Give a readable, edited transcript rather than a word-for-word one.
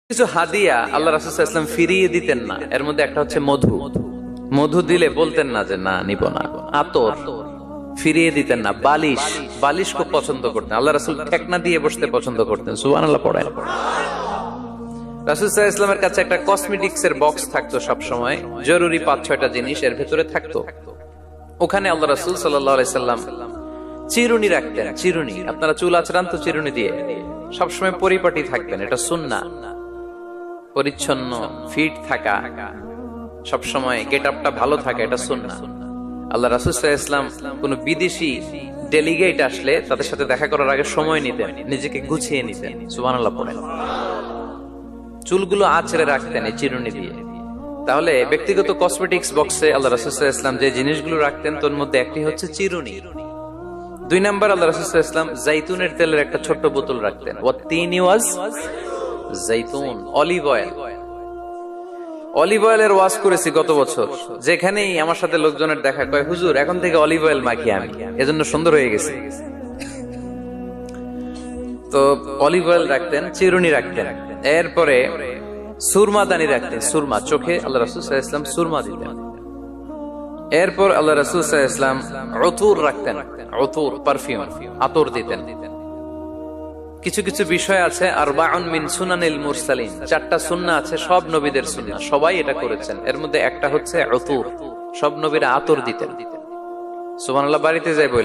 কিছু হাদিয়া আল্লাহ রাসূল সাল্লাল্লাহু আলাইহি ওয়াসাল্লাম ফিরিয়ে দিতেন না। এর মধ্যে একটা হচ্ছে মধু। মধু দিলে বলতেন না যে না নিব না। আতর ফিরিয়ে দিতেন না। বালিশ, বালিশ খুব পছন্দ করতেন আল্লাহ রাসূল। ঠেকনা দিয়ে বসতে পছন্দ করতেন। সুবহানাল্লাহ পড়েন। রাসূল সাল্লাল্লাহু আলাইহি ওয়াসাল্লামের কাছে একটা কসমেটিক্স এর বক্স থাকতো সব সময়, জরুরি 5-6টা জিনিস এর ভিতরে থাকতো। ওখানে আল্লাহ রাসূল সাল্লাল্লাহু আলাইহি সাল্লাম চিরুনি রাখতেন। চিরুনি, আপনারা চুল আঁচড়ান তো চিরুনি দিয়ে, সবসময় পরিপাটি থাকবেন, এটা সুন্নাহ। পরিচ্ছন্ন ফিট থাকা, সবসময় গেট আপটা ভালো থাকা, এটা সুন্নাহ। আল্লাহ রাসূল সাল্লাল্লাহু আলাইহি ওয়াসাল্লাম কোন বিদেশি ডেলিগেট আসলে তাদের সাথে দেখা করার আগে সময় নিতেন, নিজেকে গুছিয়ে নিতেন। সুবহানাল্লাহ পড়েন। চুলগুলো আঁচড়ে রাখতেন এই চিরুনি দিয়ে। তাহলে ব্যক্তিগত কসমেটিক্স বক্সে আল্লাহ রাসূল সাল্লাল্লাহু আলাইহি ওয়াসাল্লাম যে জিনিসগুলো রাখতেন তার মধ্যে একটি হচ্ছে চিরুনি। 2 নাম্বার, আল্লাহ রাসূল সাল্লাল্লাহু আলাইহি ওয়াসাল্লাম জাইতুনের তেলের একটা ছোট্ট বোতল রাখতেন। ওয়াতিনি ওয়াজ জাইতুন, অলিভ অয়েল। অলিভ অয়েলের ওয়াজ করেছি গত বছর। যেখানেই আমার সাথে লোকজনের দেখা, কয় হুজুর এখন থেকে অলিভ অয়েল মাখি আমি, এজন্য সুন্দর হয়ে গেছে। তো অলিভ অয়েল রাখতেন, চিরুনি রাখতেন। এরপরে সুরমা দানি রাখতেন। সুরমা, চোখে আল্লাহ রাসূল সাল্লাল্লাহু আলাইহি ওয়াসাল্লাম সুরমা দিতেন। এরপর আল্লাহ রাসূল সাল্লাল্লাহু আলাইহি ওয়াসাল্লাম উতুর রাখতেন। উতুর, পারফিউম, আতর দিতেন। কিছু কিছু বিষয় আছে আরবাউন মিন সুনানিল মুরসালিন, 4টা সুন্নাহ আছে সব নবীদের সুন্নাহ, সবাই এটা করেছেন। এর মধ্যে একটা হচ্ছে উতুর, সব নবীরা আতর দিতেন। সুবহানাল্লাহ। বাড়িতে যাই বলি